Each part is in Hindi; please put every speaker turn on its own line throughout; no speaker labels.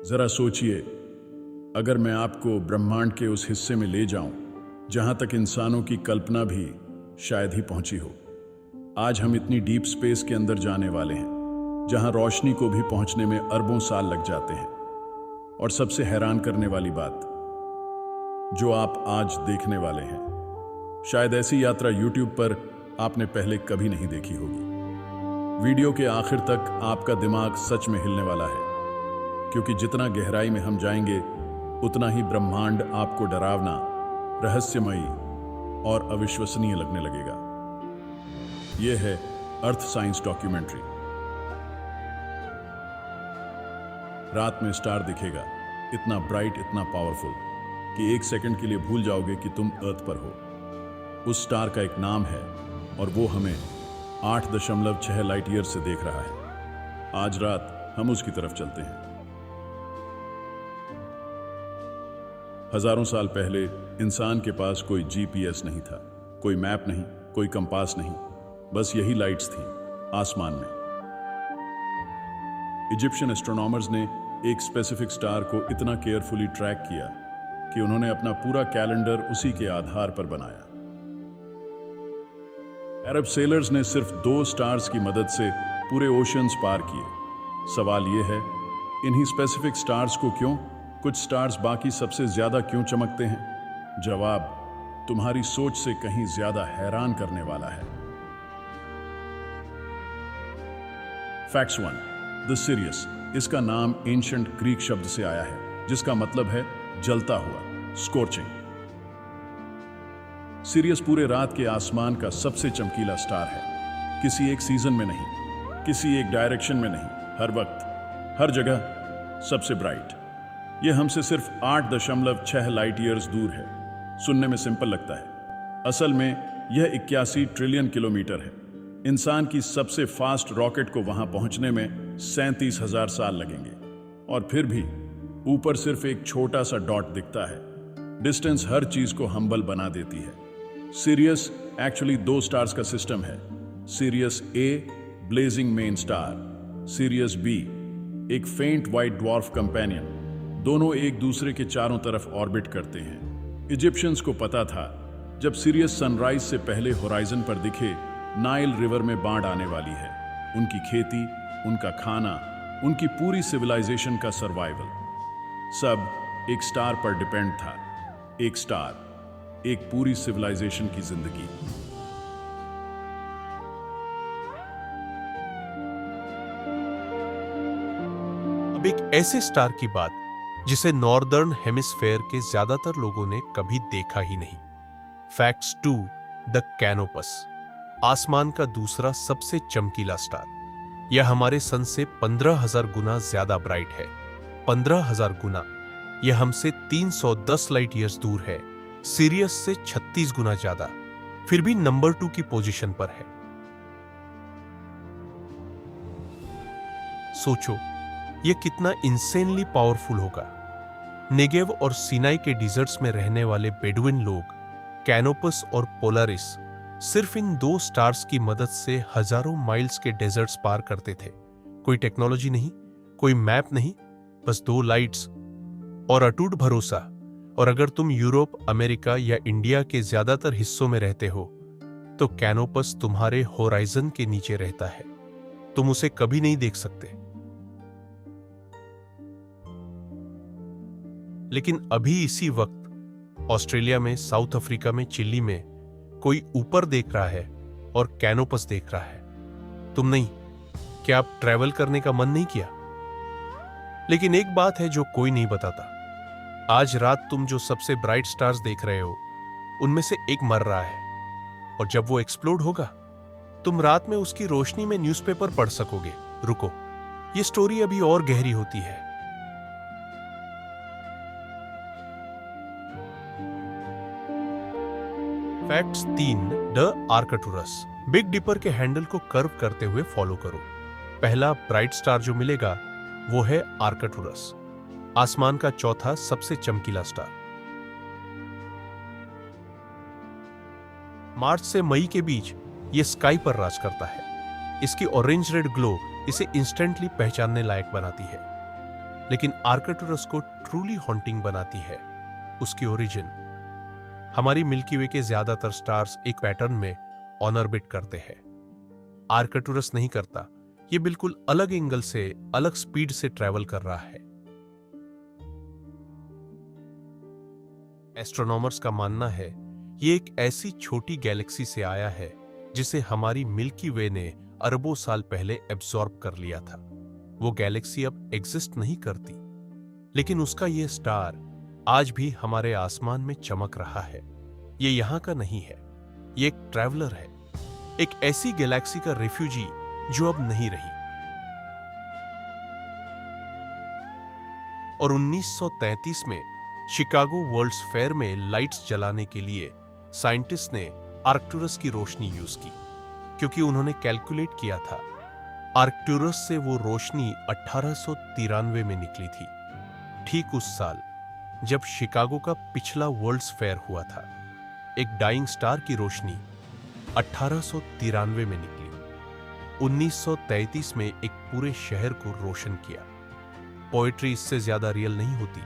जरा सोचिए, अगर मैं आपको ब्रह्मांड के उस हिस्से में ले जाऊं जहां तक इंसानों की कल्पना भी शायद ही पहुंची हो। आज हम इतनी डीप स्पेस के अंदर जाने वाले हैं जहां रोशनी को भी पहुंचने में अरबों साल लग जाते हैं। और सबसे हैरान करने वाली बात जो आप आज देखने वाले हैं, शायद ऐसी यात्रा YouTube पर आपने पहले कभी नहीं देखी होगी। वीडियो के आखिर तक आपका दिमाग सच में हिलने वाला है, क्योंकि जितना गहराई में हम जाएंगे उतना ही ब्रह्मांड आपको डरावना, रहस्यमयी और अविश्वसनीय लगने लगेगा। यह है अर्थ साइंस डॉक्यूमेंट्री। रात में स्टार दिखेगा, इतना ब्राइट, इतना पावरफुल कि एक सेकंड के लिए भूल जाओगे कि तुम अर्थ पर हो। उस स्टार का एक नाम है और वो हमें 8.6 लाइट ईयर से देख रहा है। आज रात हम उसकी तरफ चलते हैं। हजारों साल पहले इंसान के पास कोई GPS नहीं था, कोई मैप नहीं, कोई कंपास नहीं, बस यही लाइट्स थी आसमान में। इजिप्शियन एस्ट्रोनॉमर्स ने एक स्पेसिफिक स्टार को इतना केयरफुली ट्रैक किया कि उन्होंने अपना पूरा कैलेंडर उसी के आधार पर बनाया। अरब सेलर्स ने सिर्फ 2 स्टार्स की मदद से पूरे ओशंस पार किए। सवाल यह है, इन्हीं स्पेसिफिक स्टार्स को क्यों कुछ स्टार्स बाकी सबसे ज्यादा क्यों चमकते हैं? जवाब तुम्हारी सोच से कहीं ज्यादा हैरान करने वाला है। Facts 1, the serious. इसका नाम एंशिएंट ग्रीक शब्द से आया है जिसका मतलब है जलता हुआ, स्कॉर्चिंग। सिरियस पूरे रात के आसमान का सबसे चमकीला स्टार है। किसी एक सीजन में नहीं, किसी एक डायरेक्शन में नहीं, हर वक्त, हर जगह सबसे ब्राइट। यह हमसे सिर्फ 8.6 लाइट ईयर्स दूर है। सुनने में सिंपल लगता है, असल में यह 81 ट्रिलियन किलोमीटर है। इंसान की सबसे फास्ट रॉकेट को वहां पहुंचने में 37,000 साल लगेंगे, और फिर भी ऊपर सिर्फ एक छोटा सा डॉट दिखता है। डिस्टेंस हर चीज को हम्बल बना देती है। सिरियस एक्चुअली 2 स्टार्स का सिस्टम है। Sirius A, blazing main star, Sirius B, एक फेंट व्हाइट ड्वार्फ कंपेनियन। दोनों एक दूसरे के चारों तरफ ऑर्बिट करते हैं। इजिप्शियंस को पता था, जब सिरियस सनराइज से पहले होराइजन पर दिखे, नाइल रिवर में बाढ़ आने वाली है। उनकी खेती, उनका खाना, उनकी पूरी सिविलाइजेशन का सर्वाइवल, सब एक स्टार पर डिपेंड था। एक स्टार, एक पूरी सिविलाइजेशन की जिंदगी।
अब एक ऐसे स्टार की बात जिसे नॉर्दर्न हेमिस्फेयर के ज्यादातर लोगों ने कभी देखा ही नहीं। Facts 2, the Canopus. आसमान का दूसरा सबसे चमकीला स्टार। यह हमारे सन से 15,000 गुना ज्यादा ब्राइट है। 15,000 गुना। यह हमसे 310 लाइट ईयर्स दूर है, सिरियस से 36 गुना ज्यादा। फिर भी नंबर 2 की पोजीशन पर है। सोचो, यह कितना इंसेनली पावरफुल होगा। नेगेव और सिनाई के डिजर्ट्स में रहने वाले बेडुइन लोग कैनोपस और पोलारिस सिर्फ इन 2 स्टार्स की मदद से हजारों माइल्स के डेजर्ट्स पार करते थे। कोई टेक्नोलॉजी नहीं, कोई मैप नहीं, बस 2 लाइट्स और अटूट भरोसा। और अगर तुम यूरोप, अमेरिका या इंडिया के ज्यादातर हिस्सों में रहते हो तो कैनोपस तुम्हारे होराइजन के नीचे रहता है। तुम उसे कभी नहीं देख सकते। लेकिन अभी इसी वक्त ऑस्ट्रेलिया में, साउथ अफ्रीका में, चिली में कोई ऊपर देख रहा है और कैनोपस देख रहा है। तुम नहीं। क्या आप ट्रैवल करने का मन नहीं किया? लेकिन एक बात है जो कोई नहीं बताता। आज रात तुम जो सबसे ब्राइट स्टार्स देख रहे हो, उनमें से एक मर रहा है, और जब वो एक्सप्लोड होगा तुम रात में उसकी रोशनी में न्यूज़पेपर पढ़ सकोगे। रुको, ये स्टोरी अभी और गहरी होती है। Facts 3, the Arcturus. Big dipper के हैंडल को कर्व करते हुए फॉलो करो। पहला ब्राइट स्टार जो मिलेगा वो है आर्कटुरस, आसमान का चौथा सबसे चमकीला स्टार। मार्च से मई के बीच यह स्काई पर राज करता है। इसकी ऑरेंज रेड ग्लो इसे इंस्टेंटली पहचानने लायक बनाती है। लेकिन आर्कटुरस को ट्रूली हॉन्टिंग बनाती है उसकी ओरिजिन। हमारी मिल्की वे के ज्यादातर स्टार्स एक पैटर्न में ऑन ऑर्बिट करते हैं, आर्कटुरस नहीं करता। ये बिल्कुल अलग एंगल से, अलग स्पीड से ट्रैवल कर रहा है। एस्ट्रोनॉमर्स का मानना है ये एक ऐसी छोटी गैलेक्सी से आया है जिसे हमारी मिल्की वे ने अरबों साल पहले एब्जॉर्ब कर लिया था। वो गैलेक्सी अब एग्जिस्ट नहीं करती, लेकिन उसका ये स्टार आज भी हमारे आसमान में चमक रहा है। ये यहां का नहीं है, ये एक ट्रैवलर है, एक ऐसी गैलेक्सी का रिफ्यूजी जो अब नहीं रही। और 1933 में शिकागो वर्ल्ड्स फेयर में लाइट्स जलाने के लिए साइंटिस्ट ने आर्कटुरस की रोशनी यूज की, क्योंकि उन्होंने कैलकुलेट किया था आर्कटुरस से वो रोशनी 1893 में निकली थी, ठीक उस साल जब शिकागो का पिछला वर्ल्ड्स फेयर हुआ था। एक डाइंग स्टार की रोशनी 1893 में निकली, 1933 में एक पूरे शहर को रोशन किया। पोएट्री इससे ज्यादा रियल नहीं होती।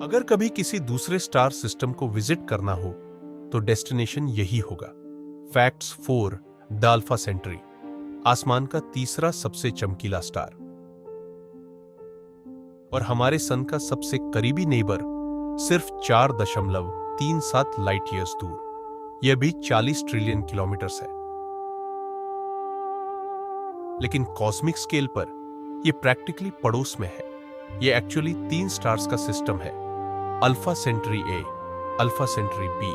अगर कभी किसी दूसरे स्टार सिस्टम को विजिट करना हो तो डेस्टिनेशन यही होगा। फैक्ट्स 4 द अल्फा सेंटरी, आसमान का तीसरा सबसे चमकीला स्टार और हमारे सन का सबसे करीबी नेबर सिर्फ 4.37 लाइट ईयर्स दूर। यह भी 40 ट्रिलियन किलोमीटर्स है, लेकिन कॉस्मिक स्केल पर यह प्रैक्टिकली पड़ोस में है। यह एक्चुअली 3 स्टार्स का सिस्टम है, अल्फा सेंटरी ए, अल्फा सेंटरी बी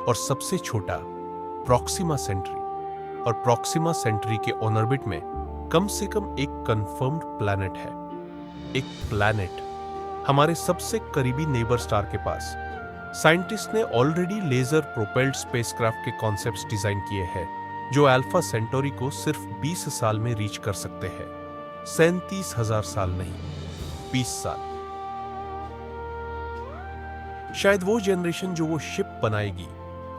और सबसे छोटा प्रॉक्सिमा सेंटरी। और प्रॉक्सिमा सेंटरी के ऑन ऑर्बिट में कम से कम एक कंफर्म्ड प्लैनेट है। एक प्लैनेट हमारे सबसे करीबी नेबर स्टार के पास। साइंटिस्ट ने ऑलरेडी लेजर प्रोपेल्ड स्पेसक्राफ्ट के कॉन्सेप्ट्स डिजाइन किए हैं जो अल्फा सेंटोरी को सिर्फ 20 साल में रीच कर सकते हैं। 37,000 साल नहीं, 20 साल। शायद वो जनरेशन जो वो शिप बनाएगी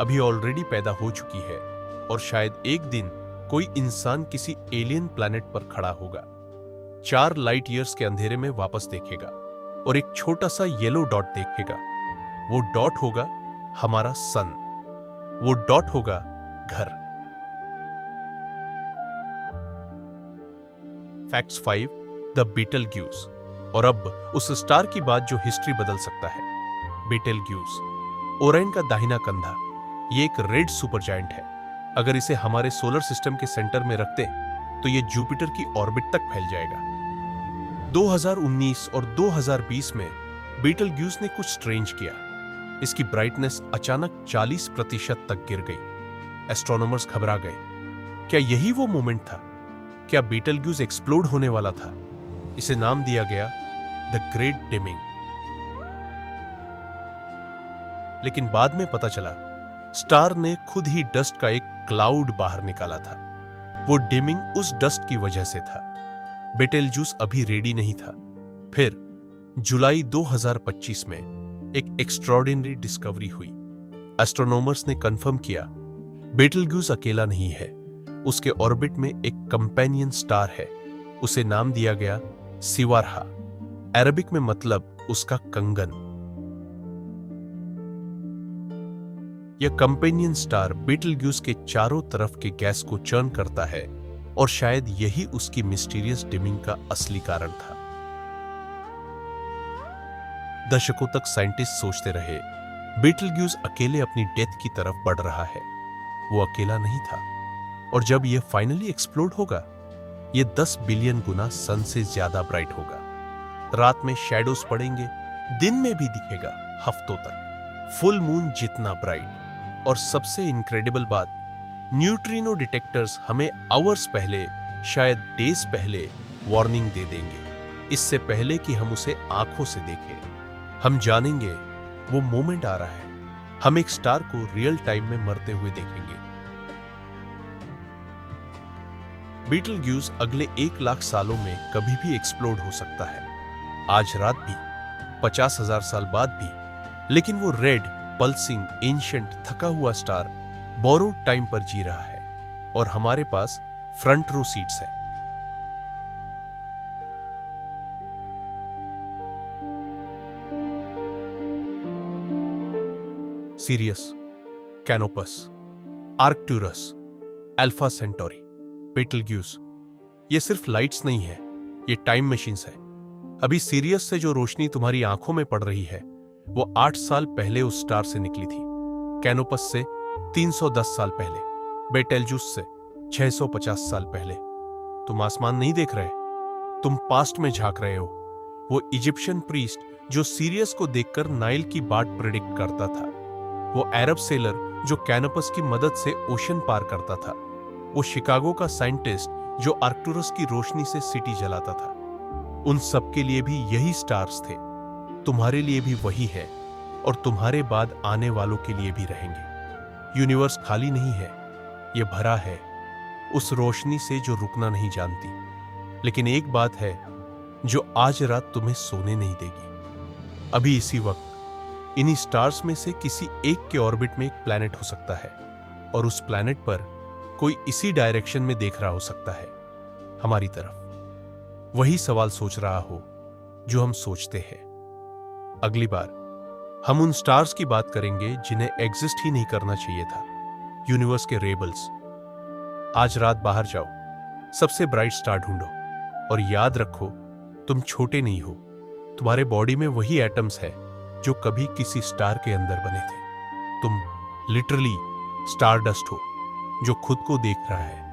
अभी ऑलरेडी पैदा हो चुकी है, और शायद एक दिन कोई इंसान किसी एलियन प्लैनेट पर खड़ा होगा, 4 लाइट ईयर्स के अंधेरे में वापस देखेगा और एक छोटा सा येलो डॉट देखेगा। वो डॉट होगा हमारा सन, वो डॉट होगा घर। फैक्ट्स 5 द बीटलग्यूज, और अब उस स्टार की बात जो हिस्ट्री बदल सकता है। बीटलग्यूज, ओराइन का दाहिना कंधा, ये एक रेड सुपर जायंट है। अगर इसे हमारे सोलर सिस्टम के सेंटर में रखते तो ये जुपिटर की ऑर्बिट तक फैल जाएगा। 2019 और 2020 में बीटलग्यूज ने कुछ स्ट्रेंज किया। इसकी ब्राइटनेस अचानक 40% तक गिर गई। एस्ट्रोनॉमर्स घबरा गए। क्या यही वो मोमेंट था? क्या बीटलग्यूज एक्सप्लोड होने वाला था? इसे नाम दिया गया द ग्रेट डिमिंग। लेकिन बाद में पता चला स्टार ने खुद ही डस्ट का एक क्लाउड बाहर निकाला था। वो डिमिंग उस डस्ट की वजह से था। बेटेलजूस अभी रेडी नहीं था। फिर जुलाई 2025 में एक एक्स्ट्रॉर्डिनरी डिस्कवरी हुई। एस्ट्रोनॉमर्स ने कंफर्म किया बेटेलजूस अकेला नहीं है, उसके ऑर्बिट में एक कंपेनियन स्टार है। उसे नाम दिया गया सिवारहा, अरबिक में मतलब उसका कंगन। यह कंपेनियन स्टार बीटलग्यूज के चारों तरफ के गैस को चर्न करता है और शायद यही उसकी मिस्टीरियस डिमिंग का असली कारण था। दशकों तक साइंटिस्ट सोचते रहे बीटलग्यूज अकेले अपनी डेथ की तरफ बढ़ रहा है। वो अकेला नहीं था, और जब यह फाइनली एक्सप्लोड होगा यह 10 बिलियन गुना सन से ज्यादा ब्राइट होगा। रात में शैडोज पड़ेंगे, दिन में भी दिखेगा हफ्तों तक, फुल मून जितना ब्राइट। और सबसे इनक्रेडिबल बात, न्यूट्रिनो डिटेक्टर्स हमें आवर्स पहले, शायद डेज पहले वार्निंग दे देंगे, इससे पहले कि हम उसे आंखों से देखें। हम जानेंगे वो मोमेंट आ रहा है। हम एक स्टार को रियल टाइम में मरते हुए देखेंगे। बीटलग्यूज अगले 1 लाख सालों में कभी भी एक्सप्लोड हो सकता है। आज रात भी, 50,000 साल बाद भी, लेकिन वो रेड, पल्सिंग, एंशिएंट, थका हुआ स्टार बोरोड टाइम पर जी रहा है और हमारे पास फ्रंट रो सीट्स है। सीरियस, कैनोपस, आर्कटूरस, अल्फा सेंटोरी, बेटलग्यूस, ये सिर्फ लाइट्स नहीं है, ये टाइम मशीन्स है। अभी सीरियस से जो रोशनी तुम्हारी आंखों में पड़ रही है वो 8 साल पहले उस स्टार से निकली थी, कैनोपस से 310 साल पहले, बेटेलजूस से 650 साल पहले। तुम आसमान नहीं देख रहे, तुम पास्ट में झांक रहे हो। वो इजिप्शियन प्रीस्ट जो सीरियस को देखकर नाइल की बाट प्रिडिक्ट करता था, वो अरब सेलर जो कैनोपस की मदद से ओशन पार करता था, वो शिकागो का साइंटिस्ट जो आर्कटूरस की रोशनी से सिटी जलाता था, उन सब के लिए भी यही स्टार्स थे। तुम्हारे लिए भी वही है और तुम्हारे बाद आने वालों के लिए भी रहेंगे। यूनिवर्स खाली नहीं है, ये भरा है उस रोशनी से जो रुकना नहीं जानती। लेकिन एक बात है जो आज रात तुम्हें सोने नहीं देगी। अभी इसी वक्त इन्हीं स्टार्स में से किसी एक के ऑर्बिट में एक प्लैनेट हो सकता है और उस प्लैनेट पर कोई इसी डायरेक्शन में देख रहा हो सकता है, हमारी तरफ। वही सवाल सोच रहा हो जो हम सोचते हैं। अगली बार हम उन स्टार्स की बात करेंगे जिन्हें एग्जिस्ट ही नहीं करना चाहिए था, यूनिवर्स के रेबल्स। आज रात बाहर जाओ, सबसे ब्राइट स्टार ढूंढो और याद रखो तुम छोटे नहीं हो। तुम्हारे बॉडी में वही एटम्स है जो कभी किसी स्टार के अंदर बने थे। तुम लिटरली स्टार डस्ट हो जो खुद को देख रहा है।